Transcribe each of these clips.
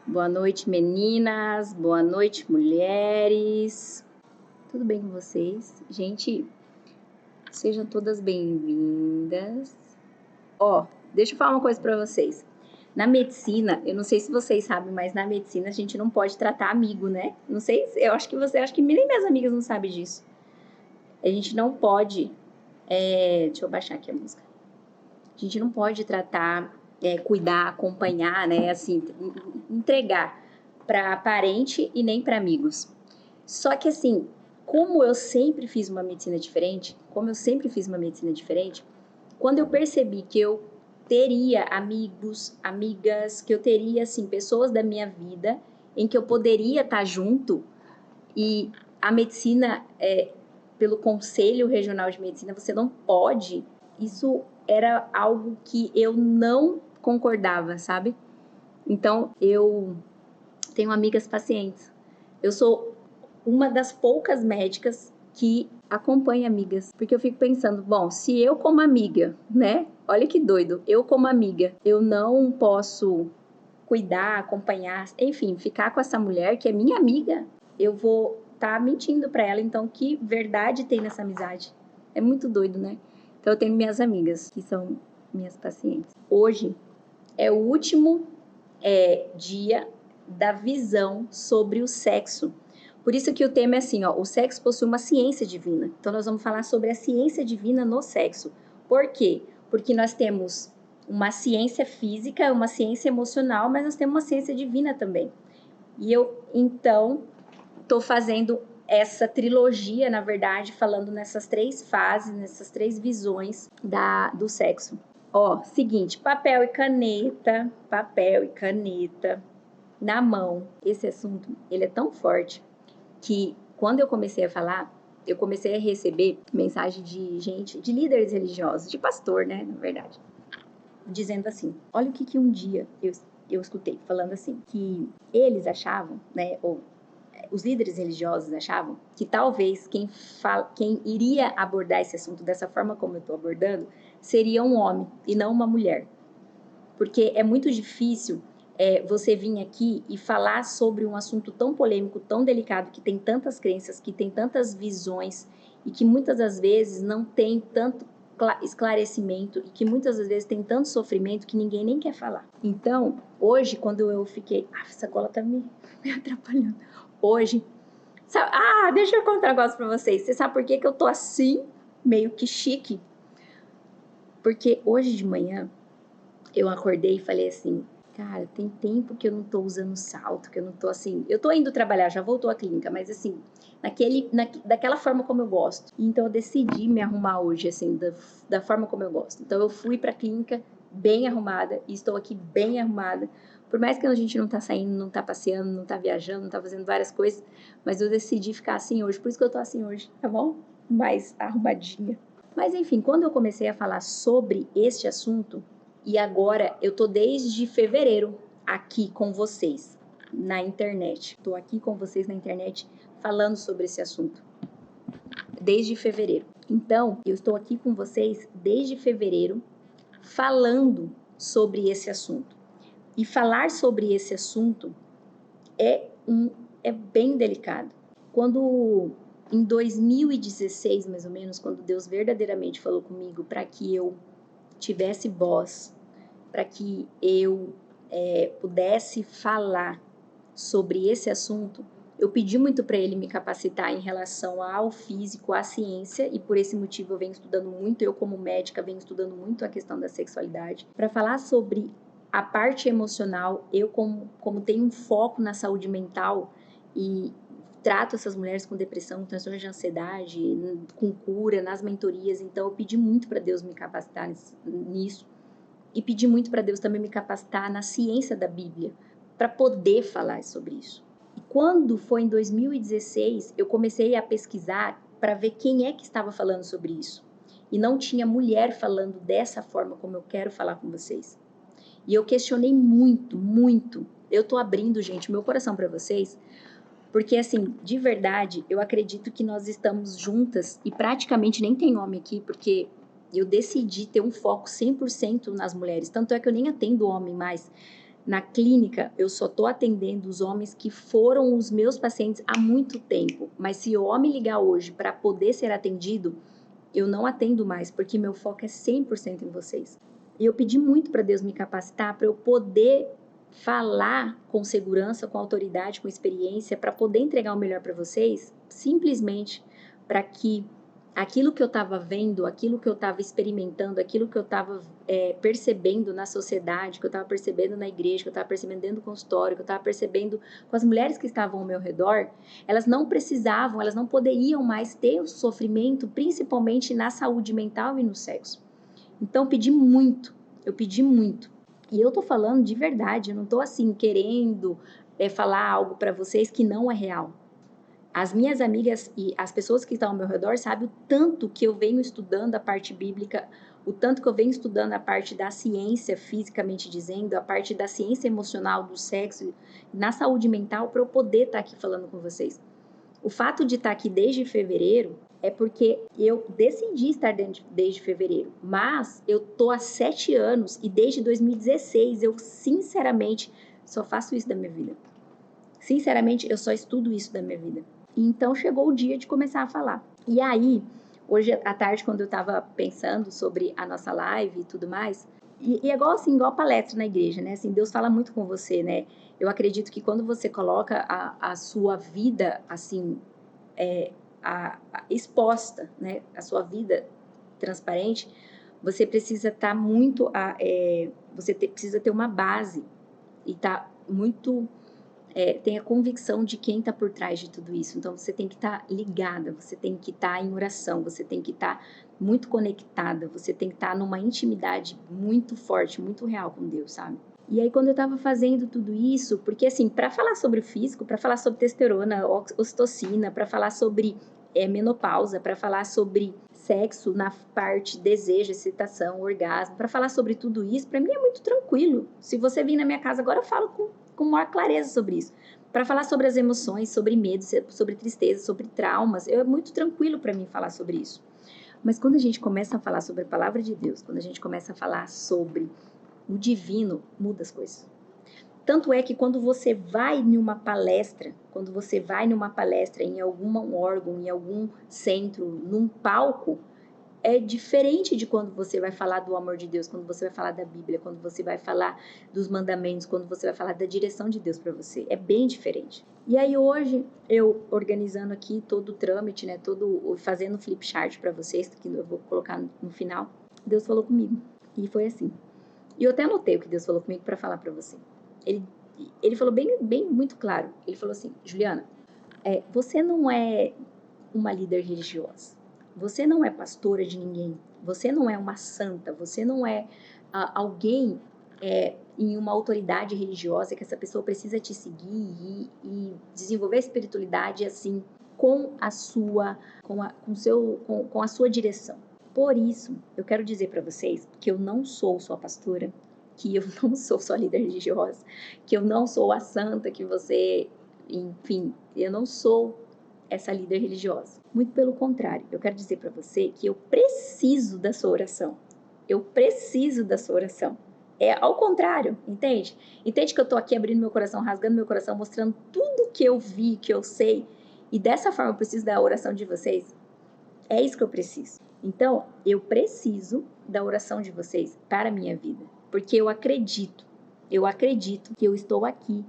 Boa noite, meninas. Boa noite, mulheres. Tudo bem com vocês? Gente, sejam todas bem-vindas. Deixa eu falar uma coisa pra vocês. Na medicina, eu não sei se vocês sabem, mas na medicina a gente não pode tratar amigo, né? Não sei, eu acho que nem minhas amigas não sabem disso. A gente não pode, deixa eu baixar aqui a música. A gente não pode tratar, cuidar, acompanhar, né? Assim, entregar para parente e nem para amigos. Só que assim, como eu sempre fiz uma medicina diferente, quando eu percebi que eu teria amigos, amigas, que eu teria assim pessoas da minha vida em que eu poderia estar junto, e a medicina, pelo Conselho Regional de Medicina, você não pode. Isso era algo que eu não concordava, sabe? Então, eu tenho amigas pacientes. Eu sou uma das poucas médicas que acompanha amigas, porque eu fico pensando, bom, se eu como amiga, né? Olha que doido, eu como amiga, eu não posso cuidar, acompanhar, enfim, ficar com essa mulher que é minha amiga, eu vou estar mentindo para ela. Então, que verdade tem nessa amizade? É muito doido, né? Então, eu tenho minhas amigas que são minhas pacientes. Hoje é o último dia da visão sobre o sexo. Por isso que o tema é assim, ó, o sexo possui uma ciência divina. Então, nós vamos falar sobre a ciência divina no sexo. Por quê? Porque nós temos uma ciência física, uma ciência emocional, mas nós temos uma ciência divina também. E eu, então, estou fazendo essa trilogia, na verdade, falando nessas 3 fases, nessas 3 visões do sexo. Seguinte, papel e caneta na mão. Esse assunto, ele é tão forte que quando eu comecei a falar, eu comecei a receber mensagem de gente, de líderes religiosos, de pastor, né, na verdade, dizendo assim, olha o que um dia eu escutei, falando assim, que eles achavam, né, ou os líderes religiosos achavam que talvez quem iria abordar esse assunto dessa forma como eu estou abordando seria um homem e não uma mulher. Porque é muito difícil você vir aqui e falar sobre um assunto tão polêmico, tão delicado, que tem tantas crenças, que tem tantas visões e que muitas das vezes não tem tanto esclarecimento e que muitas das vezes tem tanto sofrimento que ninguém nem quer falar. Então, hoje, quando eu fiquei... essa cola tá me atrapalhando. Hoje... deixa eu contar um negócio pra vocês. Você sabe por que eu tô assim, meio que chique? Porque hoje de manhã eu acordei e falei assim, cara, tem tempo que eu não tô usando salto, que eu não tô assim... Eu tô indo trabalhar, já voltou à clínica, mas assim, daquela forma como eu gosto. Então eu decidi me arrumar hoje, assim, da forma como eu gosto. Então eu fui pra clínica bem arrumada e estou aqui bem arrumada. Por mais que a gente não tá saindo, não tá passeando, não tá viajando, não tá fazendo várias coisas, mas eu decidi ficar assim hoje, por isso que eu tô assim hoje, tá bom? Mais arrumadinha. Mas enfim, quando eu comecei a falar sobre este assunto, e agora eu tô desde fevereiro aqui com vocês na internet. Tô aqui com vocês na internet falando sobre esse assunto. Desde fevereiro. Então, eu estou aqui com vocês desde fevereiro falando sobre esse assunto. E falar sobre esse assunto é bem delicado. Quando em 2016, mais ou menos, quando Deus verdadeiramente falou comigo para que eu tivesse voz, para que eu pudesse falar sobre esse assunto, eu pedi muito para ele me capacitar em relação ao físico, à ciência, e por esse motivo eu venho estudando muito, eu como médica venho estudando muito a questão da sexualidade, para falar sobre a parte emocional. Eu como tenho um foco na saúde mental e trato essas mulheres com depressão, transtorno de ansiedade, com cura, nas mentorias, então eu pedi muito para Deus me capacitar nisso. E pedi muito para Deus também me capacitar na ciência da Bíblia, para poder falar sobre isso. E quando foi em 2016, eu comecei a pesquisar para ver quem é que estava falando sobre isso. E não tinha mulher falando dessa forma como eu quero falar com vocês. E eu questionei muito, muito. Eu tô abrindo, gente, meu coração para vocês, porque assim, de verdade, eu acredito que nós estamos juntas e praticamente nem tem homem aqui, porque eu decidi ter um foco 100% nas mulheres. Tanto é que eu nem atendo homem mais. Na clínica, eu só tô atendendo os homens que foram os meus pacientes há muito tempo. Mas se o homem ligar hoje para poder ser atendido, eu não atendo mais, porque meu foco é 100% em vocês. E eu pedi muito para Deus me capacitar para eu poder falar com segurança, com autoridade, com experiência, para poder entregar o melhor para vocês, simplesmente para que aquilo que eu estava vendo, aquilo que eu estava experimentando, aquilo que eu estava percebendo na sociedade, que eu estava percebendo na igreja, que eu estava percebendo dentro do consultório, que eu estava percebendo com as mulheres que estavam ao meu redor, elas não precisavam, elas não poderiam mais ter o sofrimento, principalmente na saúde mental e no sexo. Então, eu pedi muito. E eu tô falando de verdade, eu não tô assim querendo falar algo para vocês que não é real. As minhas amigas e as pessoas que estão ao meu redor sabem o tanto que eu venho estudando a parte bíblica, o tanto que eu venho estudando a parte da ciência, fisicamente dizendo, a parte da ciência emocional, do sexo, na saúde mental, para eu poder estar aqui falando com vocês. O fato de estar aqui desde fevereiro é porque eu decidi estar desde fevereiro, mas eu tô há 7 anos e desde 2016 eu sinceramente só faço isso da minha vida. Sinceramente, eu só estudo isso da minha vida. Então chegou o dia de começar a falar. E aí, hoje à tarde, quando eu estava pensando sobre a nossa live e tudo mais, e é igual assim, igual palestra na igreja, né? Assim, Deus fala muito com você, né? Eu acredito que quando você coloca a sua vida, assim, exposta, né? A sua vida transparente, você precisa estar muito, precisa ter uma base e tá muito tem a convicção de quem está por trás de tudo isso. Então, você tem que estar ligada, você tem que estar em oração, você tem que estar muito conectada, você tem que estar numa intimidade muito forte, muito real com Deus, sabe? E aí, quando eu estava fazendo tudo isso, porque assim, para falar sobre o físico, para falar sobre testosterona, ocitocina, para falar sobre menopausa, para falar sobre sexo na parte desejo, excitação, orgasmo, para falar sobre tudo isso, para mim é muito tranquilo. Se você vir na minha casa agora, eu falo com maior clareza sobre isso. Para falar sobre as emoções, sobre medo, sobre tristeza, sobre traumas, é muito tranquilo para mim falar sobre isso. Mas quando a gente começa a falar sobre a palavra de Deus, quando a gente começa a falar sobre o divino, muda as coisas. Tanto é que quando você vai em uma palestra em algum órgão, em algum centro, num palco, é diferente de quando você vai falar do amor de Deus, quando você vai falar da Bíblia, quando você vai falar dos mandamentos, quando você vai falar da direção de Deus para você. É bem diferente. E aí hoje, eu organizando aqui todo o trâmite, né, fazendo o flip chart para vocês, que eu vou colocar no final, Deus falou comigo. E foi assim. E eu até anotei o que Deus falou comigo para falar para você. Ele falou bem muito claro. Ele falou assim: Juliana, você não é uma líder religiosa. Você não é pastora de ninguém. Você não é uma santa. Você não é alguém em uma autoridade religiosa que essa pessoa precisa te seguir e desenvolver a espiritualidade assim com a sua direção. Por isso, eu quero dizer para vocês que eu não sou sua pastora, que eu não sou sua líder religiosa, que eu não sou a santa que você, enfim, eu não sou essa líder religiosa. Muito pelo contrário, eu quero dizer para você que eu preciso da sua oração. Eu preciso da sua oração. É ao contrário, entende? Entende que eu tô aqui abrindo meu coração, rasgando meu coração, mostrando tudo que eu vi, que eu sei, e dessa forma eu preciso da oração de vocês? É isso que eu preciso. Então, eu preciso da oração de vocês para a minha vida, porque eu acredito que eu estou aqui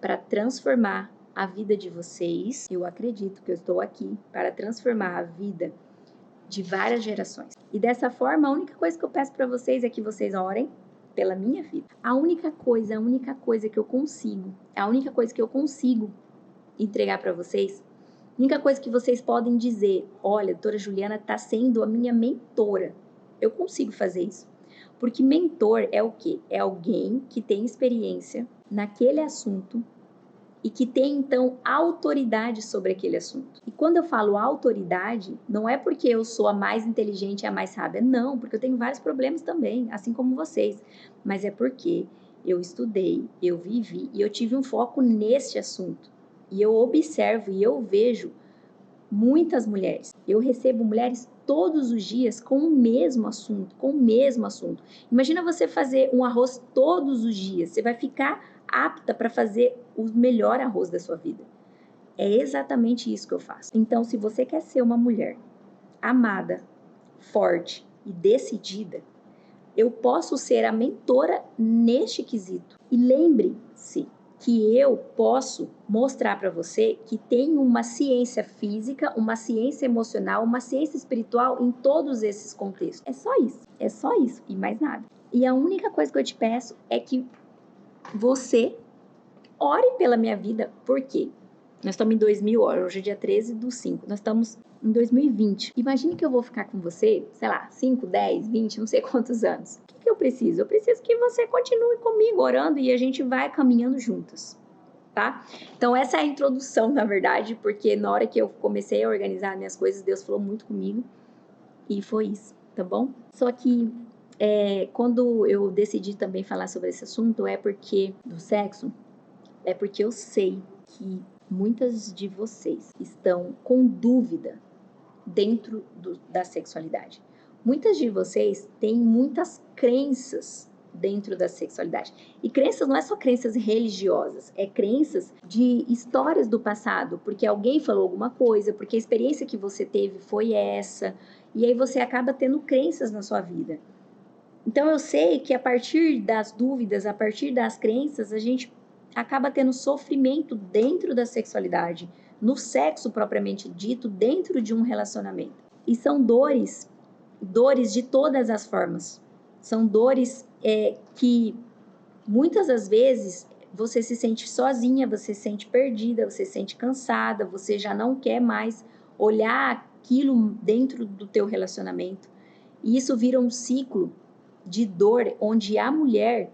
para transformar a vida de vocês. Eu acredito que eu estou aqui para transformar a vida de várias gerações. E dessa forma, a única coisa que eu peço para vocês é que vocês orem pela minha vida. A única coisa que eu consigo entregar para vocês, a única coisa que vocês podem dizer: olha, a doutora Juliana está sendo a minha mentora. Eu consigo fazer isso. Porque mentor é o quê? É alguém que tem experiência naquele assunto e que tem, então, autoridade sobre aquele assunto. E quando eu falo autoridade, não é porque eu sou a mais inteligente e a mais sábia, não, porque eu tenho vários problemas também, assim como vocês, mas é porque eu estudei, eu vivi e eu tive um foco neste assunto. E eu observo e eu vejo Muitas mulheres. Eu recebo mulheres todos os dias com o mesmo assunto, Imagina você fazer um arroz todos os dias. Você vai ficar apta para fazer o melhor arroz da sua vida. É exatamente isso que eu faço. Então, se você quer ser uma mulher amada, forte e decidida, eu posso ser a mentora neste quesito. E lembre-se que eu posso mostrar para você que tem uma ciência física, uma ciência emocional, uma ciência espiritual em todos esses contextos. É só isso e mais nada. E a única coisa que eu te peço é que você ore pela minha vida. Por quê? Nós estamos em 2000, hoje é dia 13/5. Nós estamos em 2020. Imagine que eu vou ficar com você, sei lá, 5, 10, 20, não sei quantos anos. O que eu preciso? Eu preciso que você continue comigo orando e a gente vai caminhando juntas, tá? Então essa é a introdução, na verdade, porque na hora que eu comecei a organizar minhas coisas, Deus falou muito comigo e foi isso, tá bom? Só que quando eu decidi também falar sobre esse assunto do sexo, é porque eu sei que muitas de vocês estão com dúvida dentro da sexualidade. Muitas de vocês têm muitas crenças dentro da sexualidade. E crenças não é só crenças religiosas, é crenças de histórias do passado, porque alguém falou alguma coisa, porque a experiência que você teve foi essa, e aí você acaba tendo crenças na sua vida. Então eu sei que a partir das dúvidas, a partir das crenças, a gente acaba tendo sofrimento dentro da sexualidade, no sexo propriamente dito, dentro de um relacionamento. E são dores de todas as formas. São dores que muitas das vezes você se sente sozinha, você se sente perdida, você se sente cansada, você já não quer mais olhar aquilo dentro do teu relacionamento. E isso vira um ciclo de dor onde a mulher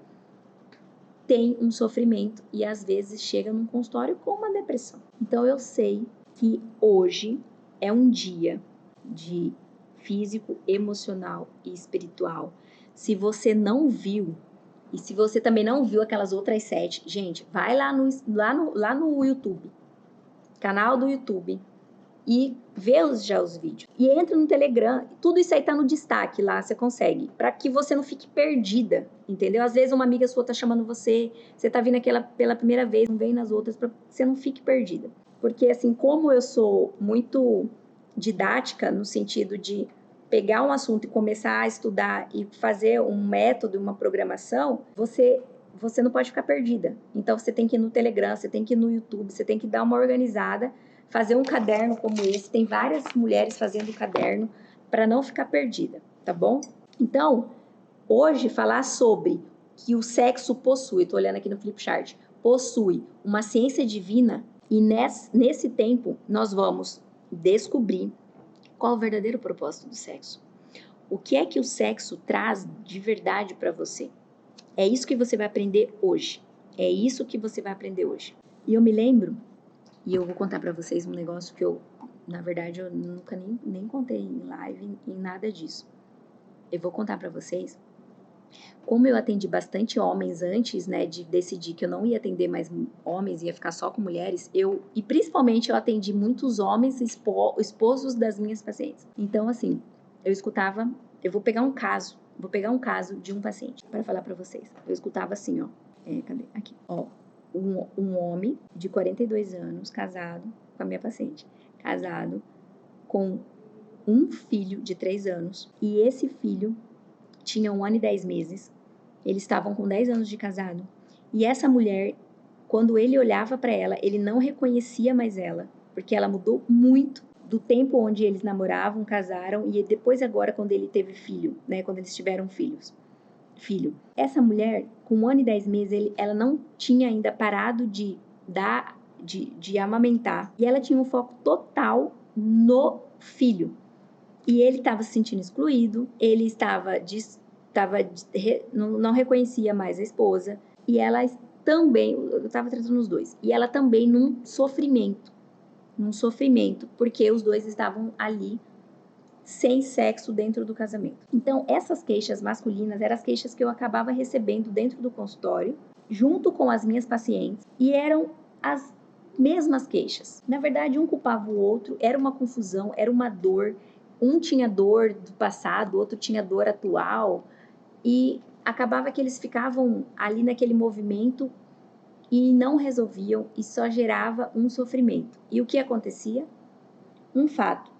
tem um sofrimento e às vezes chega num consultório com uma depressão. Então eu sei que hoje é um dia de físico, emocional e espiritual. Se você não viu, e se você também não viu aquelas outras 7, gente, vai lá no YouTube, canal do YouTube, e vê já os vídeos. E entra no Telegram. Tudo isso aí tá no destaque lá, você consegue. Para que você não fique perdida, entendeu? Às vezes uma amiga sua tá chamando você tá vindo aquela pela primeira vez, não vem nas outras, para que você não fique perdida. Porque assim, como eu sou muito didática, no sentido de pegar um assunto e começar a estudar e fazer um método, uma programação, você não pode ficar perdida. Então você tem que ir no Telegram, você tem que ir no YouTube, você tem que dar uma organizada, fazer um caderno como esse. Tem várias mulheres fazendo caderno para não ficar perdida, tá bom? Então, hoje falar sobre que o sexo possui, estou olhando aqui no Flipchart, possui uma ciência divina, e nesse tempo nós vamos descobrir qual o verdadeiro propósito do sexo. O que é que o sexo traz de verdade para você? É isso que você vai aprender hoje. É isso que você vai aprender hoje. E eu me lembro, e eu vou contar para vocês um negócio que na verdade, eu nunca nem contei em live, em nada disso. Eu vou contar para vocês. Como eu atendi bastante homens antes, né, de decidir que eu não ia atender mais homens, ia ficar só com mulheres, e principalmente eu atendi muitos homens esposos das minhas pacientes. Então, assim, eu vou pegar um caso de um paciente para falar para vocês. Eu escutava assim, ó, cadê? Aqui, ó, um homem de 42 anos, casado com a minha paciente, casado com um filho de 3 anos, e esse filho tinha 1 ano e 10 meses, eles estavam com 10 anos de casado, e essa mulher, quando ele olhava para ela, ele não reconhecia mais ela, porque ela mudou muito do tempo onde eles namoravam, casaram, e depois agora quando ele teve filho, né, quando eles tiveram filho. Essa mulher, com 1 ano e 10 meses, ela não tinha ainda parado de amamentar, e ela tinha um foco total no filho. E ele estava se sentindo excluído, ele não reconhecia mais a esposa, e ela também, eu estava tratando os dois, e ela também num sofrimento, porque os dois estavam ali sem sexo dentro do casamento. Então, essas queixas masculinas eram as queixas que eu acabava recebendo dentro do consultório, junto com as minhas pacientes, e eram as mesmas queixas. Na verdade, um culpava o outro, era uma confusão, era uma dor. Um tinha dor do passado, o outro tinha dor atual. E acabava que eles ficavam ali naquele movimento e não resolviam e só gerava um sofrimento. E o que acontecia? Um fato.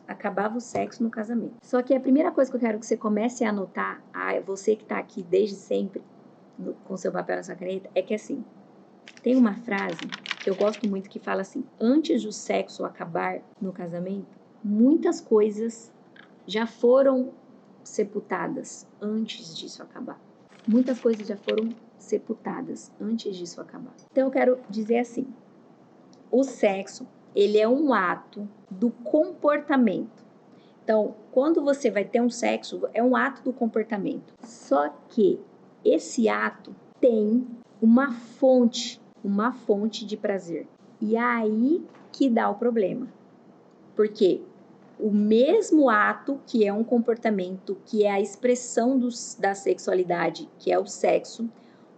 Acabava o sexo no casamento. Só que a primeira coisa que eu quero que você comece a anotar, você que está aqui desde sempre, com seu papel e sua caneta, é que assim, tem uma frase que eu gosto muito que fala assim: antes do sexo acabar no casamento, muitas coisas já foram sepultadas antes disso acabar. Muitas coisas já foram sepultadas antes disso acabar. Então eu quero dizer assim: o sexo, ele é um ato do comportamento. Então, quando você vai ter um sexo, é um ato do comportamento. Só que esse ato tem uma fonte de prazer. E é aí que dá o problema. Porque o mesmo ato, que é um comportamento, que é a expressão da sexualidade, que é o sexo,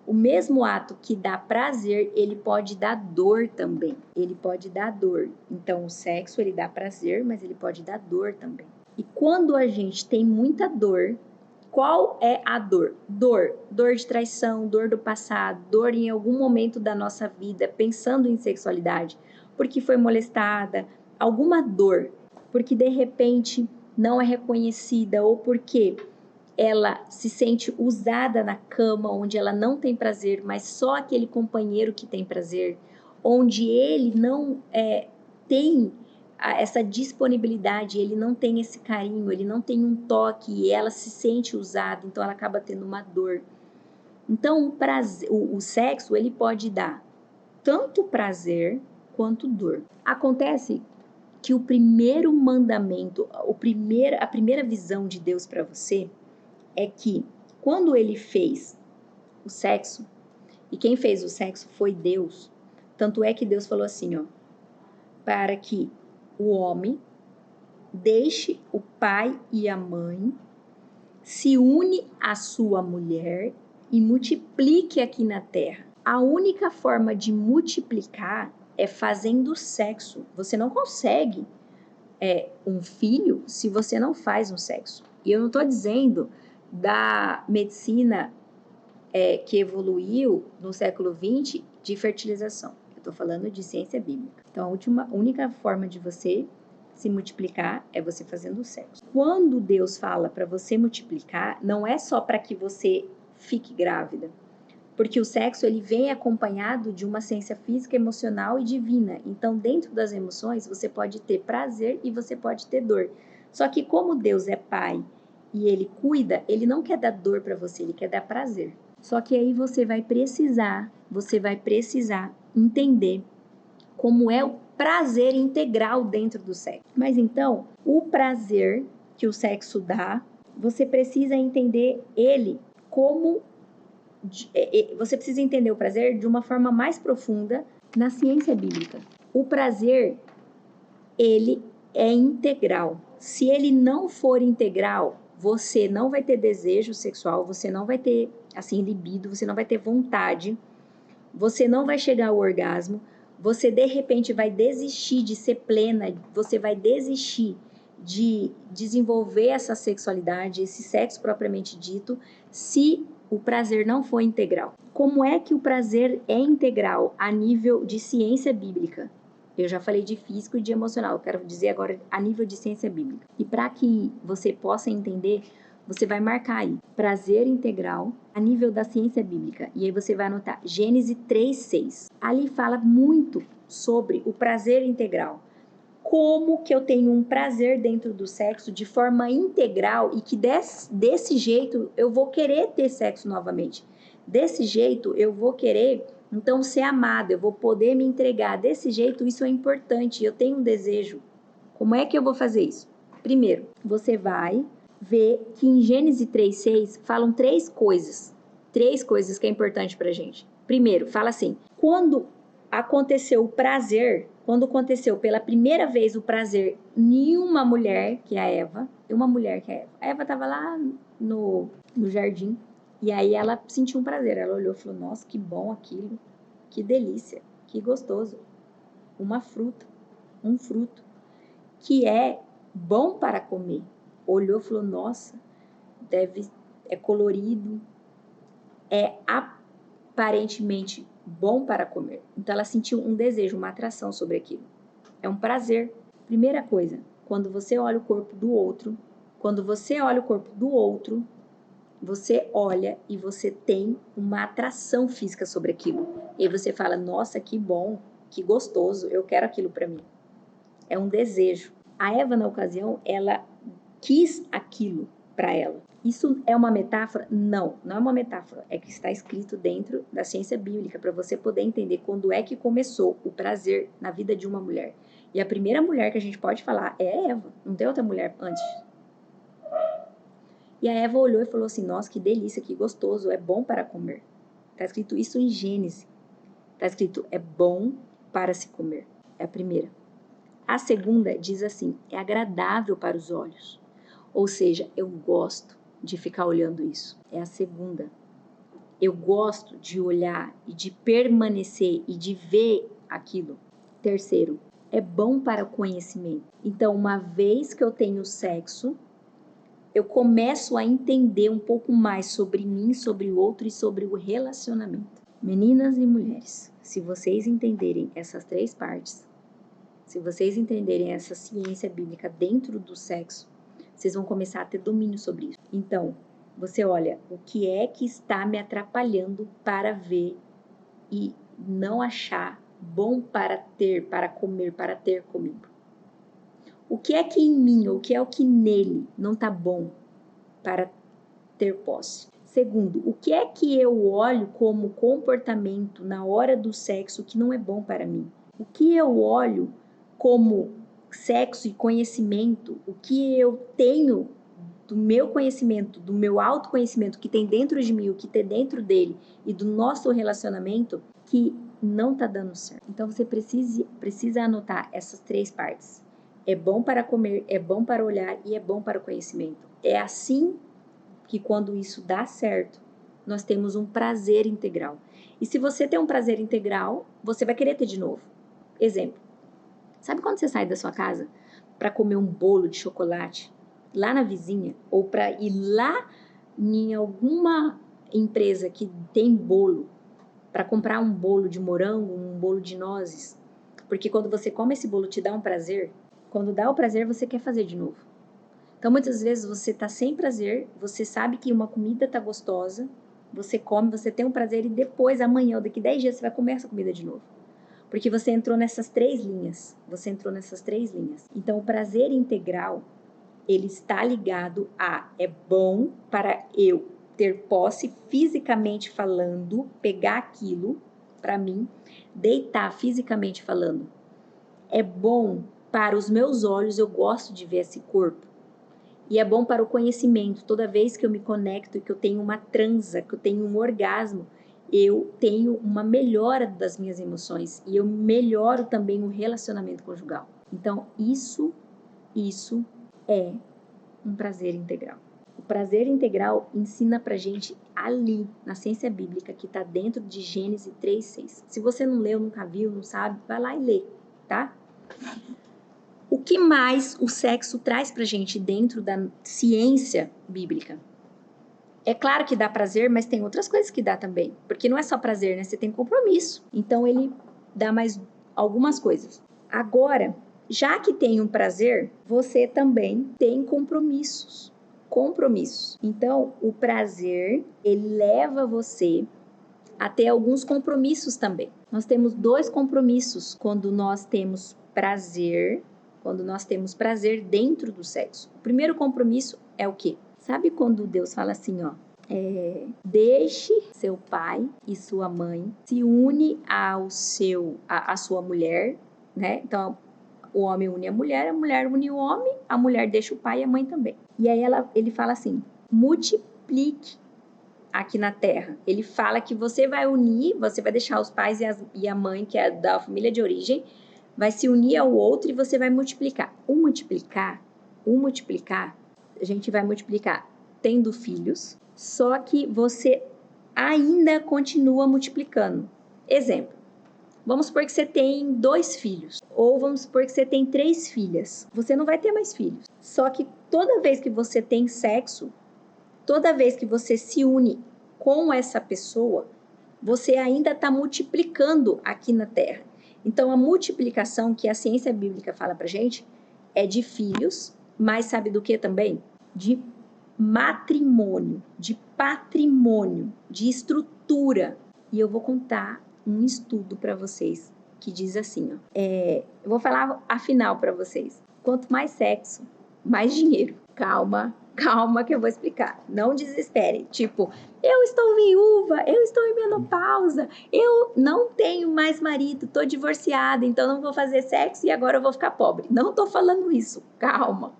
o mesmo ato que dá prazer, ele pode dar dor também. Ele pode dar dor. Então, o sexo, ele dá prazer, mas ele pode dar dor também. E quando a gente tem muita dor, qual é a dor? Dor de traição, dor do passado, dor em algum momento da nossa vida, pensando em sexualidade, porque foi molestada, alguma dor, porque de repente não é reconhecida ou porque ela se sente usada na cama, onde ela não tem prazer, mas só aquele companheiro que tem prazer, onde ele não tem essa disponibilidade, ele não tem esse carinho, ele não tem um toque e ela se sente usada, então ela acaba tendo uma dor. Então o sexo, ele pode dar tanto prazer quanto dor. Acontece que o primeiro mandamento, a primeira visão de Deus para você é que quando ele fez o sexo, e quem fez o sexo foi Deus, tanto é que Deus falou assim, ó, para que o homem deixe o pai e a mãe, se une à sua mulher e multiplique aqui na terra. A única forma de multiplicar é fazendo sexo. Você não consegue um filho se você não faz um sexo. E eu não estou dizendo da medicina que evoluiu no século XX de fertilização. Eu estou falando de ciência bíblica. Então, a única forma de você se multiplicar é você fazendo sexo. Quando Deus fala para você multiplicar, não é só para que você fique grávida, porque o sexo ele vem acompanhado de uma ciência física, emocional e divina. Então, dentro das emoções, você pode ter prazer e você pode ter dor. Só que como Deus é pai e ele cuida, ele não quer dar dor para você, ele quer dar prazer. Só que aí você vai precisar entender como é o prazer integral dentro do sexo. Mas então, o prazer que o sexo dá, você precisa entender ele como... Você precisa entender o prazer de uma forma mais profunda na ciência bíblica. O prazer, ele é integral. Se ele não for integral, você não vai ter desejo sexual, você não vai ter, assim, libido, você não vai ter vontade, você não vai chegar ao orgasmo, você de repente vai desistir de ser plena, você vai desistir de desenvolver essa sexualidade, esse sexo propriamente dito, se o prazer não for integral. Como é que o prazer é integral a nível de ciência bíblica? Eu já falei de físico e de emocional, eu quero dizer agora a nível de ciência bíblica. E para que você possa entender, você vai marcar aí, prazer integral a nível da ciência bíblica. E aí você vai anotar Gênesis 3:6. Ali fala muito sobre o prazer integral. Como que eu tenho um prazer dentro do sexo de forma integral e que desse jeito eu vou querer ter sexo novamente. Desse jeito eu vou querer, então, ser amada, eu vou poder me entregar. Desse jeito, isso é importante, eu tenho um desejo. Como é que eu vou fazer isso? Primeiro, você vai ver que em Gênesis 3:6 falam três coisas que é importante pra gente. Primeiro, fala assim, quando aconteceu o prazer, quando aconteceu pela primeira vez o prazer em uma mulher, que é a Eva, a Eva estava lá no jardim, e aí ela sentiu um prazer, ela olhou e falou, nossa, que bom aquilo, que delícia, que gostoso. uma fruta, um fruto, que é bom para comer. Olhou e falou, nossa, é colorido, é aparentemente bom para comer. Então ela sentiu um desejo, uma atração sobre aquilo. É um prazer. Primeira coisa, quando você olha o corpo do outro, você olha e você tem uma atração física sobre aquilo. E aí você fala, nossa, que bom, que gostoso, eu quero aquilo para mim. É um desejo. A Eva, na ocasião, ela quis aquilo para ela. Isso é uma metáfora? Não, não é uma metáfora. É que está escrito dentro da ciência bíblica para você poder entender quando é que começou o prazer na vida de uma mulher. E a primeira mulher que a gente pode falar é Eva. Não tem outra mulher antes. E a Eva olhou e falou assim, nossa, que delícia, que gostoso, é bom para comer. Está escrito isso em Gênesis. Está escrito, é bom para se comer. É a primeira. A segunda diz assim, é agradável para os olhos. Ou seja, eu gosto de ficar olhando isso. É a segunda. Eu gosto de olhar e de permanecer e de ver aquilo. Terceiro, é bom para o conhecimento. Então, uma vez que eu tenho sexo, eu começo a entender um pouco mais sobre mim, sobre o outro e sobre o relacionamento. Meninas e mulheres, se vocês entenderem essas três partes, se vocês entenderem essa ciência bíblica dentro do sexo, vocês vão começar a ter domínio sobre isso. Então, você olha, o que é que está me atrapalhando para ver e não achar bom para ter, para comer, para ter comigo? O que é que em mim, ou o que é o que nele não está bom para ter posse? Segundo, o que é que eu olho como comportamento na hora do sexo que não é bom para mim? O que eu olho como sexo e conhecimento, o que eu tenho do meu conhecimento, do meu autoconhecimento que tem dentro de mim, o que tem dentro dele e do nosso relacionamento que não está dando certo. Então você precisa anotar essas três partes. É bom para comer, é bom para olhar e é bom para o conhecimento. É assim que quando isso dá certo, nós temos um prazer integral. E se você tem um prazer integral, você vai querer ter de novo. Exemplo. Sabe quando você sai da sua casa para comer um bolo de chocolate lá na vizinha ou para ir lá em alguma empresa que tem bolo para comprar um bolo de morango, um bolo de nozes? Porque quando você come esse bolo te dá um prazer. Quando dá o prazer, você quer fazer de novo. Então, muitas vezes você está sem prazer, você sabe que uma comida está gostosa, você come, você tem um prazer e depois, amanhã ou daqui 10 dias, você vai comer essa comida de novo. Porque você entrou nessas três linhas. Então, o prazer integral, ele está ligado a é bom para eu ter posse fisicamente falando, pegar aquilo para mim, deitar fisicamente falando. É bom para os meus olhos, eu gosto de ver esse corpo. E é bom para o conhecimento. Toda vez que eu me conecto, que eu tenho uma transa, que eu tenho um orgasmo, eu tenho uma melhora das minhas emoções e eu melhoro também o relacionamento conjugal. Então, isso é um prazer integral. O prazer integral ensina pra gente ali, na ciência bíblica, que está dentro de Gênesis 3:6. Se você não leu, nunca viu, não sabe, vai lá e lê, tá? O que mais o sexo traz pra gente dentro da ciência bíblica? É claro que dá prazer, mas tem outras coisas que dá também. Porque não é só prazer, né? Você tem compromisso. Então, ele dá mais algumas coisas. Agora, já que tem um prazer, você também tem compromissos. Então, o prazer, ele leva você a ter alguns compromissos também. Nós temos dois compromissos quando nós temos prazer dentro do sexo. O primeiro compromisso é o quê? Sabe quando Deus fala assim, ó, deixe seu pai e sua mãe, se une a sua mulher, né? Então, o homem une a mulher une o homem, a mulher deixa o pai e a mãe também. E aí ele fala assim, multiplique aqui na Terra. Ele fala que você vai unir, você vai deixar os pais e a mãe, que é da família de origem, vai se unir ao outro e você vai multiplicar. O multiplicar, a gente vai multiplicar tendo filhos, só que você ainda continua multiplicando. Exemplo, Vamos supor que você tem 2 filhos, ou vamos supor que você tem 3 filhas. Você não vai ter mais filhos. Só que toda vez que você tem sexo, toda vez que você se une com essa pessoa, você ainda está multiplicando aqui na Terra. Então, a multiplicação que a ciência bíblica fala pra gente é de filhos, mas sabe do que também? De matrimônio, de patrimônio, de estrutura. E eu vou contar um estudo para vocês que diz assim, ó, eu vou falar a final para vocês. Quanto mais sexo, mais dinheiro. Calma que eu vou explicar. Não desespere. Tipo, eu estou viúva, eu estou em menopausa, eu não tenho mais marido, tô divorciada, então não vou fazer sexo e agora eu vou ficar pobre. Não tô falando isso. Calma.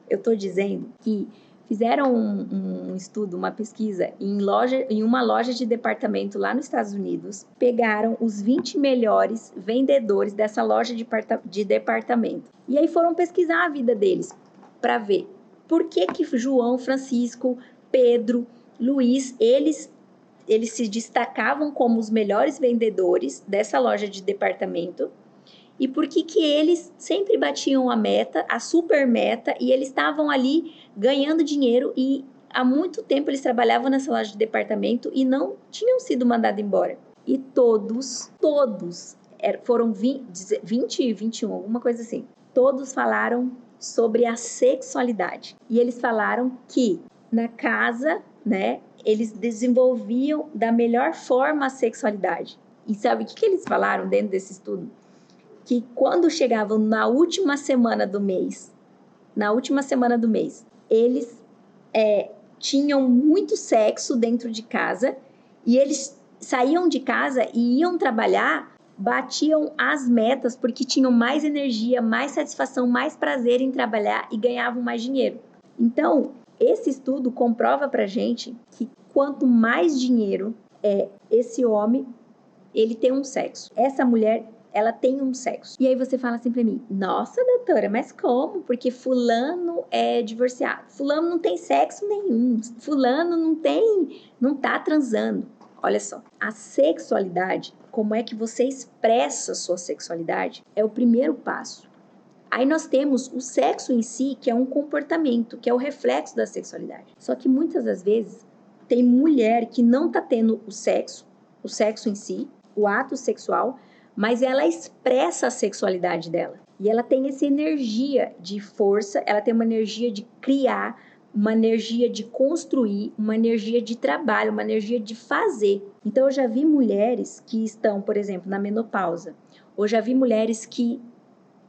Eu tô dizendo que fizeram um estudo, uma pesquisa em uma loja de departamento lá nos Estados Unidos, pegaram os 20 melhores vendedores dessa loja de departamento. E aí foram pesquisar a vida deles para ver por que João, Francisco, Pedro, Luiz, eles se destacavam como os melhores vendedores dessa loja de departamento. E por que eles sempre batiam a meta, a super meta, e eles estavam ali ganhando dinheiro e há muito tempo eles trabalhavam nessa loja de departamento e não tinham sido mandados embora. E todos, foram 20, 21, alguma coisa assim. Todos falaram sobre a sexualidade. E eles falaram que na casa, né, eles desenvolviam da melhor forma a sexualidade. E sabe o que eles falaram dentro desse estudo? Que quando chegavam na última semana do mês, eles tinham muito sexo dentro de casa e eles saíam de casa e iam trabalhar, batiam as metas porque tinham mais energia, mais satisfação, mais prazer em trabalhar e ganhavam mais dinheiro. Então, esse estudo comprova pra gente que quanto mais dinheiro esse homem, ele tem um sexo. Essa mulher, ela tem um sexo. E aí você fala assim pra mim, nossa, doutora, mas como? Porque fulano é divorciado. Fulano não tem sexo nenhum. Fulano não tá transando. Olha só, a sexualidade, como é que você expressa a sua sexualidade, é o primeiro passo. Aí nós temos o sexo em si, que é um comportamento, que é o reflexo da sexualidade. Só que muitas das vezes tem mulher que não tá tendo o sexo em si, o ato sexual, mas ela expressa a sexualidade dela. E ela tem essa energia de força, ela tem uma energia de criar, uma energia de construir, uma energia de trabalho, uma energia de fazer. Então eu já vi mulheres que estão, por exemplo, na menopausa, ou já vi mulheres que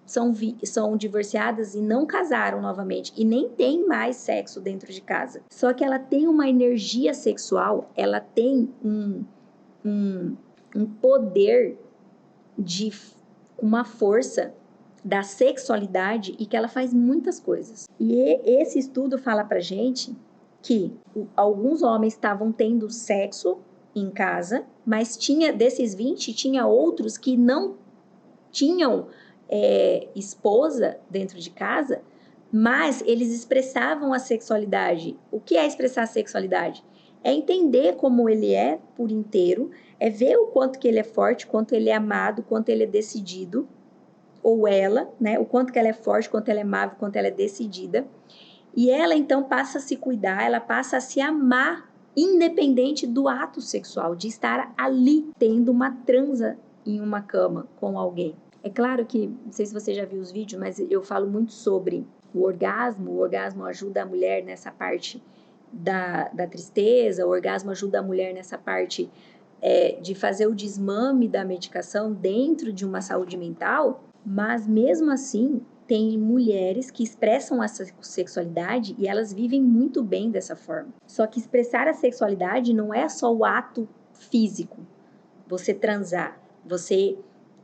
são divorciadas e não casaram novamente e nem tem mais sexo dentro de casa. Só que ela tem uma energia sexual, ela tem um poder de uma força da sexualidade e que ela faz muitas coisas. E esse estudo fala pra gente que alguns homens estavam tendo sexo em casa, mas desses 20, tinha outros que não tinham esposa dentro de casa, mas eles expressavam a sexualidade. O que é expressar a sexualidade? É entender como ele é por inteiro, é ver o quanto que ele é forte, quanto ele é amado, quanto ele é decidido, ou ela, né? O quanto que ela é forte, quanto ela é amável, quanto ela é decidida. E ela, então, passa a se cuidar, ela passa a se amar, independente do ato sexual, de estar ali, tendo uma transa em uma cama com alguém. É claro que, não sei se você já viu os vídeos, mas eu falo muito sobre o orgasmo. O orgasmo ajuda a mulher nessa parte da tristeza, o orgasmo ajuda a mulher nessa parte de fazer o desmame da medicação dentro de uma saúde mental, mas mesmo assim tem mulheres que expressam essa sexualidade e elas vivem muito bem dessa forma. Só que expressar a sexualidade não é só o ato físico, você transar, você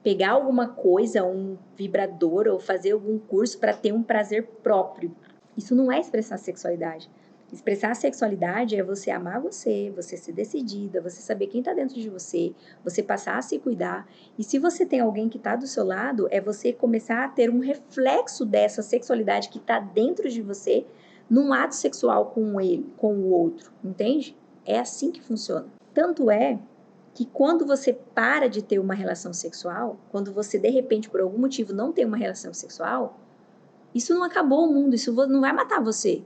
pegar alguma coisa, um vibrador ou fazer algum curso para ter um prazer próprio. Isso não é expressar a sexualidade. Expressar a sexualidade é você amar você ser decidida, você saber quem está dentro de você passar a se cuidar. E se você tem alguém que está do seu lado, é você começar a ter um reflexo dessa sexualidade que está dentro de você num ato sexual com ele, com o outro, entende? É assim que funciona. Tanto é que quando você para de ter uma relação sexual, quando você de repente por algum motivo não tem uma relação sexual, isso não acabou o mundo, isso não vai matar você.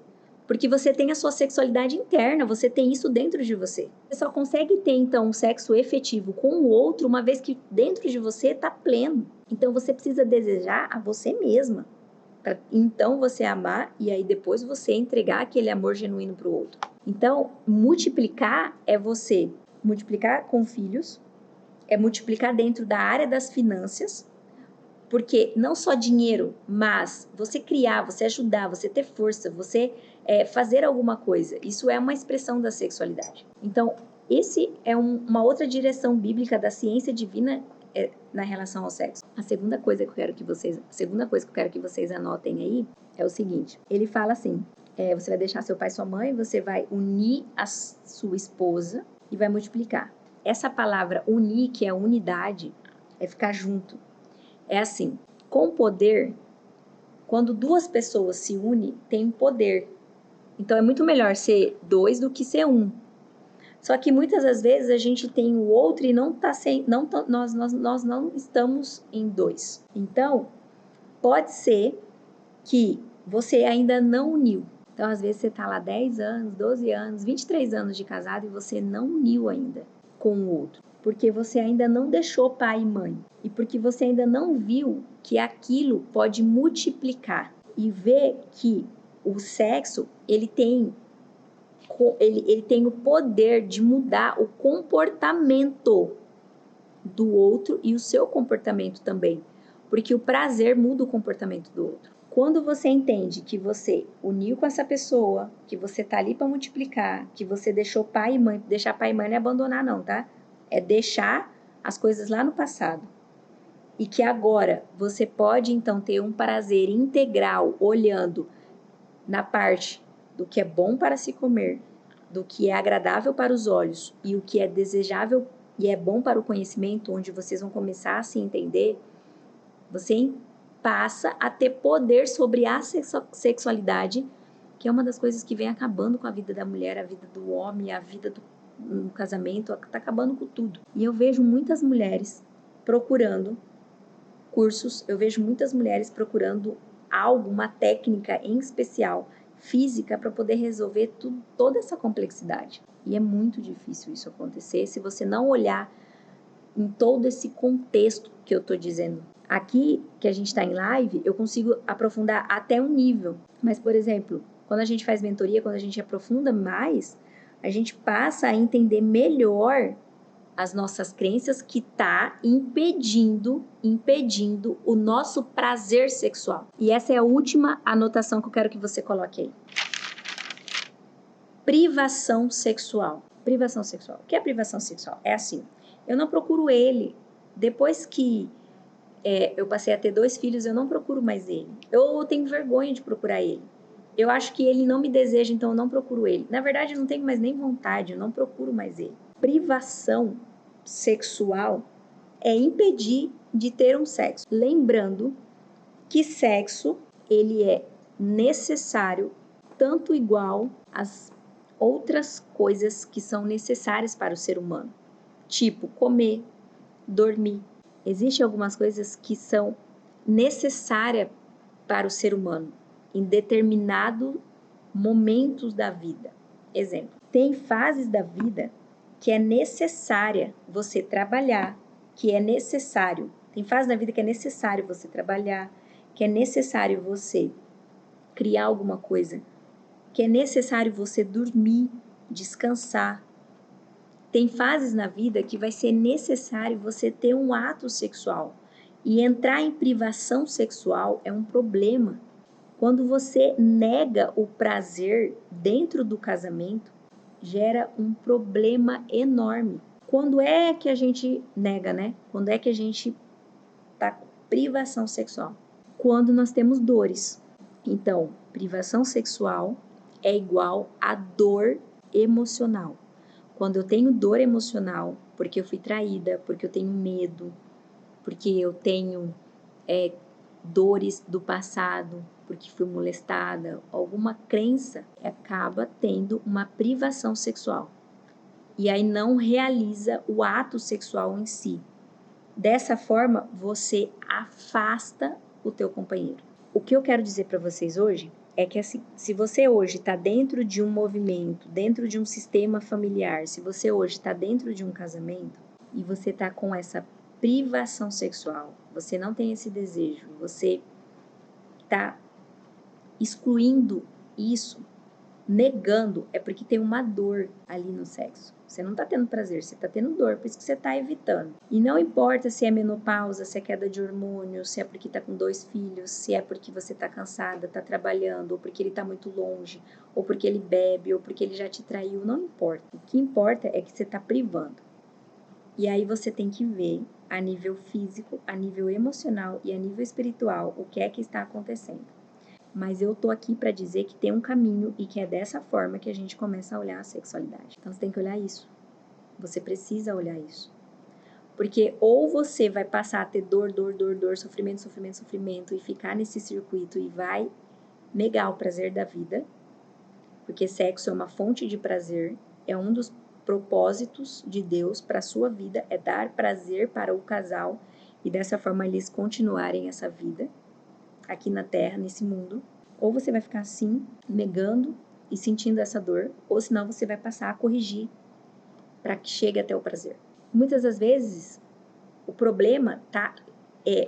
Porque você tem a sua sexualidade interna, você tem isso dentro de você. Você só consegue ter, então, um sexo efetivo com o outro uma vez que dentro de você está pleno. Então, você precisa desejar a você mesma. Pra, então, você amar e aí depois você entregar aquele amor genuíno para o outro. Então, multiplicar é você multiplicar com filhos, é multiplicar dentro da área das finanças, porque não só dinheiro, mas você criar, você ajudar, você ter força, você fazer alguma coisa. Isso é uma expressão da sexualidade. Então, esse é uma outra direção bíblica da ciência divina na relação ao sexo. A segunda coisa que eu quero que vocês anotem aí é o seguinte. Ele fala assim, você vai deixar seu pai e sua mãe, você vai unir a sua esposa e vai multiplicar. Essa palavra unir, que é unidade, é ficar junto. É assim, com poder, quando duas pessoas se unem, tem poder. Então, é muito melhor ser dois do que ser um. Só que muitas das vezes a gente tem o outro e nós não estamos em dois. Então, pode ser que você ainda não uniu. Então, às vezes você está lá 10 anos, 12 anos, 23 anos de casado e você não uniu ainda com o outro. Porque você ainda não deixou pai e mãe. E porque você ainda não viu que aquilo pode multiplicar. E ver que o sexo, ele tem o poder de mudar o comportamento do outro e o seu comportamento também. Porque o prazer muda o comportamento do outro. Quando você entende que você uniu com essa pessoa, que você tá ali para multiplicar, que você deixou pai e mãe, deixar pai e mãe não é abandonar não, tá? É deixar as coisas lá no passado. E que agora você pode então ter um prazer integral olhando na parte do que é bom para se comer, do que é agradável para os olhos e o que é desejável e é bom para o conhecimento, onde vocês vão começar a se entender, você passa a ter poder sobre a sexualidade, que é uma das coisas que vem acabando com a vida da mulher, a vida do homem, a vida no casamento, tá acabando com tudo. E eu vejo muitas mulheres procurando cursos, eu vejo muitas mulheres procurando algo, uma técnica em especial, física, para poder resolver toda essa complexidade. E é muito difícil isso acontecer se você não olhar em todo esse contexto que eu estou dizendo. Aqui, que a gente está em live, eu consigo aprofundar até um nível. Mas, por exemplo, quando a gente faz mentoria, quando a gente aprofunda mais, a gente passa a entender melhor as nossas crenças que tá impedindo o nosso prazer sexual. E essa é a última anotação que eu quero que você coloque aí. Privação sexual. Privação sexual. O que é privação sexual? É assim, eu não procuro ele. Depois que eu passei a ter 2 filhos, eu não procuro mais ele. Eu tenho vergonha de procurar ele. Eu acho que ele não me deseja, então eu não procuro ele. Na verdade, eu não tenho mais nem vontade, eu não procuro mais ele. Privação sexual é impedir de ter um sexo. Lembrando que sexo, ele é necessário, tanto igual às outras coisas que são necessárias para o ser humano. Tipo, comer, dormir. Existem algumas coisas que são necessárias para o ser humano em determinados momentos da vida. Exemplo, tem fases da vida que é necessária você trabalhar, que é necessário. Tem fases da vida que é necessário você trabalhar, que é necessário você criar alguma coisa, que é necessário você dormir, descansar. Tem fases na vida que vai ser necessário você ter um ato sexual. E entrar em privação sexual é um problema. Quando você nega o prazer dentro do casamento, gera um problema enorme. Quando é que a gente nega, né? Quando é que a gente tá com privação sexual? Quando nós temos dores. Então, privação sexual é igual a dor emocional. Quando eu tenho dor emocional, porque eu fui traída, porque eu tenho medo, porque eu tenho dores do passado, porque fui molestada, alguma crença, acaba tendo uma privação sexual. e aí não realiza o ato sexual em si. Dessa forma, você afasta o teu companheiro. O que eu quero dizer para vocês hoje é que assim, se você hoje está dentro de um movimento, dentro de um sistema familiar, se você hoje está dentro de um casamento e você está com essa privação sexual, você não tem esse desejo, você está excluindo isso, negando, é porque tem uma dor ali no sexo. Você não tá tendo prazer, você tá tendo dor, por isso que você tá evitando. E não importa se é menopausa, se é queda de hormônio, se é porque tá com 2 filhos, se é porque você tá cansada, tá trabalhando, ou porque ele tá muito longe, ou porque ele bebe, ou porque ele já te traiu, não importa. O que importa é que você tá privando. E aí você tem que ver a nível físico, a nível emocional e a nível espiritual o que é que está acontecendo. Mas eu tô aqui para dizer que tem um caminho e que é dessa forma que a gente começa a olhar a sexualidade. Então você tem que olhar isso. Você precisa olhar isso. Porque ou você vai passar a ter dor, sofrimento e ficar nesse circuito e vai negar o prazer da vida, porque sexo é uma fonte de prazer, é um dos propósitos de Deus para a sua vida, é dar prazer para o casal e dessa forma eles continuarem essa vida aqui na Terra, nesse mundo. Ou você vai ficar assim, negando e sentindo essa dor, ou senão você vai passar a corrigir para que chegue até o prazer. Muitas das vezes, o problema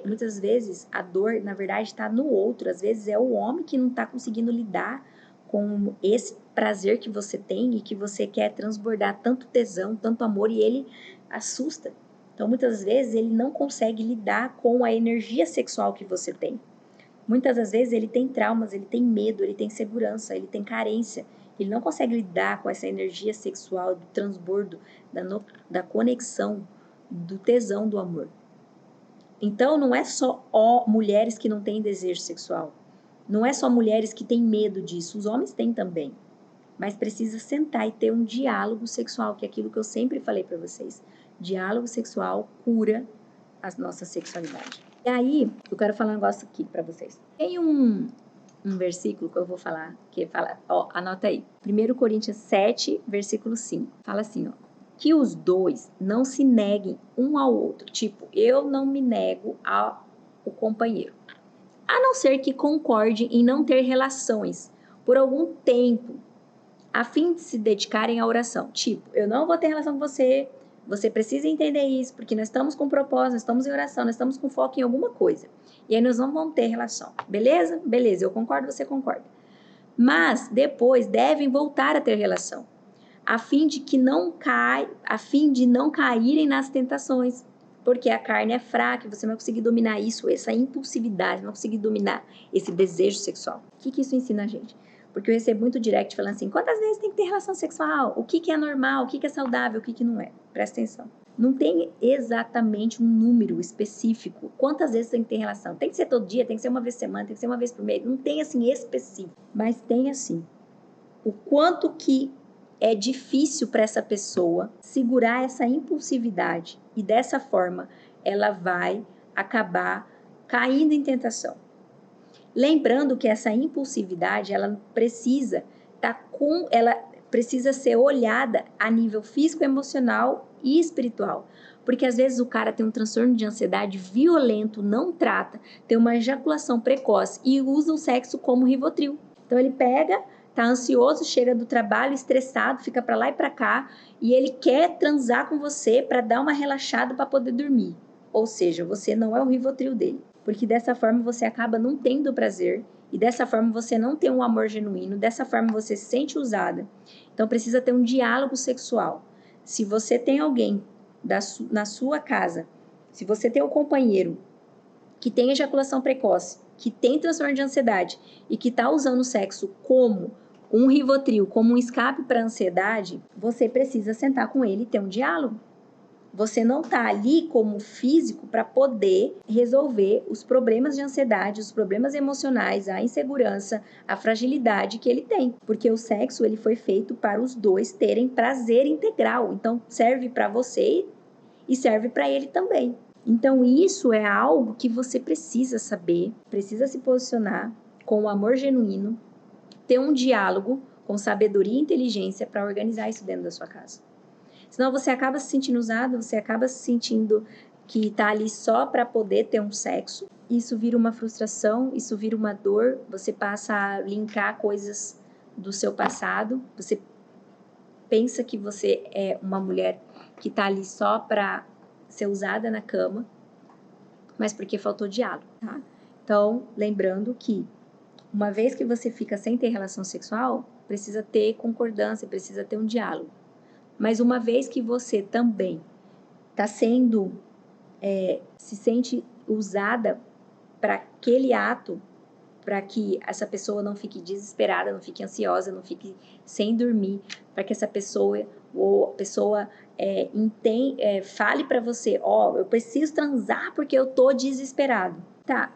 muitas vezes a dor, na verdade, está no outro. Às vezes é o homem que não está conseguindo lidar com esse prazer que você tem e que você quer transbordar tanto tesão, tanto amor, e ele assusta. Então, muitas vezes, ele não consegue lidar com a energia sexual que você tem. Muitas das vezes ele tem traumas, ele tem medo, ele tem insegurança, ele tem carência. Ele não consegue lidar com essa energia sexual, do transbordo, da conexão, do tesão, do amor. Então, não é só mulheres que não têm desejo sexual. Não é só mulheres que têm medo disso. Os homens têm também. Mas precisa sentar e ter um diálogo sexual, que é aquilo que eu sempre falei para vocês. Diálogo sexual cura a nossa sexualidade. E aí, eu quero falar um negócio aqui para vocês. Tem um versículo que eu vou falar, que fala, anota aí. 1 Coríntios 7, versículo 5. Fala assim, que os dois não se neguem um ao outro. Tipo, eu não me nego ao companheiro. A não ser que concorde em não ter relações por algum tempo, a fim de se dedicarem à oração. Tipo, eu não vou ter relação com você, você precisa entender isso, porque nós estamos com propósito, nós estamos em oração, nós estamos com foco em alguma coisa. E aí nós não vamos ter relação. Beleza? Beleza, eu concordo, você concorda. Mas depois devem voltar a ter relação, a fim de não caírem nas tentações. Porque a carne é fraca, você não vai conseguir dominar isso, essa impulsividade, não vai conseguir dominar esse desejo sexual. O que isso ensina a gente? Porque eu recebo muito direct falando assim, quantas vezes tem que ter relação sexual? O que é normal? O que é saudável? O que não é? Presta atenção. Não tem exatamente um número específico. Quantas vezes tem que ter relação? Tem que ser todo dia? Tem que ser uma vez por semana? Tem que ser uma vez por mês? Não tem assim específico. Mas tem assim. O quanto que é difícil para essa pessoa segurar essa impulsividade e dessa forma ela vai acabar caindo em tentação. Lembrando que essa impulsividade ela precisa ser olhada a nível físico, emocional e espiritual. Porque às vezes o cara tem um transtorno de ansiedade violento, não trata, tem uma ejaculação precoce e usa o sexo como Rivotril. Então ele pega, tá ansioso, chega do trabalho estressado, fica para lá e para cá e ele quer transar com você para dar uma relaxada para poder dormir. Ou seja, você não é o Rivotril dele. Porque dessa forma você acaba não tendo prazer e dessa forma você não tem um amor genuíno, dessa forma você se sente usada. Então precisa ter um diálogo sexual. Se você tem alguém na sua casa, se você tem um companheiro que tem ejaculação precoce, que tem transtorno de ansiedade e que está usando o sexo como um Rivotril, como um escape para a ansiedade, você precisa sentar com ele e ter um diálogo. Você não está ali como físico para poder resolver os problemas de ansiedade, os problemas emocionais, a insegurança, a fragilidade que ele tem. Porque o sexo ele foi feito para os dois terem prazer integral. Então, serve para você e serve para ele também. Então, isso é algo que você precisa saber, precisa se posicionar com o amor genuíno, ter um diálogo com sabedoria e inteligência para organizar isso dentro da sua casa. Senão você acaba se sentindo usado, você acaba se sentindo que tá ali só para poder ter um sexo. Isso vira uma frustração, isso vira uma dor, você passa a linkar coisas do seu passado, você pensa que você é uma mulher que tá ali só para ser usada na cama, mas porque faltou diálogo, tá? Então, lembrando que uma vez que você fica sem ter relação sexual, precisa ter concordância, precisa ter um diálogo. Mas uma vez que você também está sendo, se sente usada para aquele ato, para que essa pessoa não fique desesperada, não fique ansiosa, não fique sem dormir, para que essa pessoa ou a pessoa fale para você, eu preciso transar porque eu tô desesperado. Tá,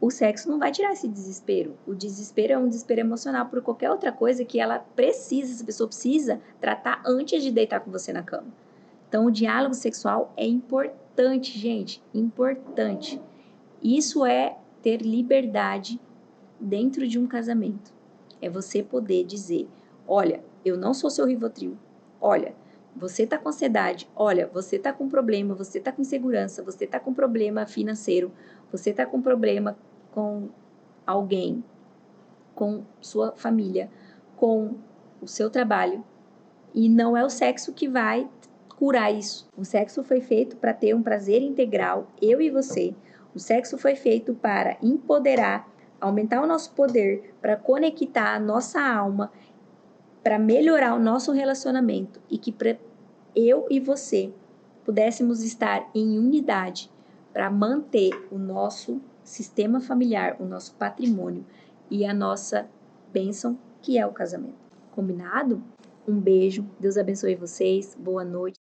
o sexo não vai tirar esse desespero. O desespero é um desespero emocional por qualquer outra coisa que essa pessoa precisa tratar antes de deitar com você na cama. Então, o diálogo sexual é importante, gente, importante. Isso é ter liberdade dentro de um casamento. É você poder dizer, olha, eu não sou seu Rivotril. Olha, você tá com ansiedade. Olha, você tá com problema, você tá com insegurança, você tá com problema financeiro, você tá com problema com alguém, com sua família, com o seu trabalho. E não é o sexo que vai curar isso. O sexo foi feito para ter um prazer integral, eu e você. O sexo foi feito para empoderar, aumentar o nosso poder, para conectar a nossa alma, para melhorar o nosso relacionamento e que eu e você pudéssemos estar em unidade para manter o nosso sistema familiar, o nosso patrimônio e a nossa bênção, que é o casamento. Combinado? Um beijo, Deus abençoe vocês, boa noite.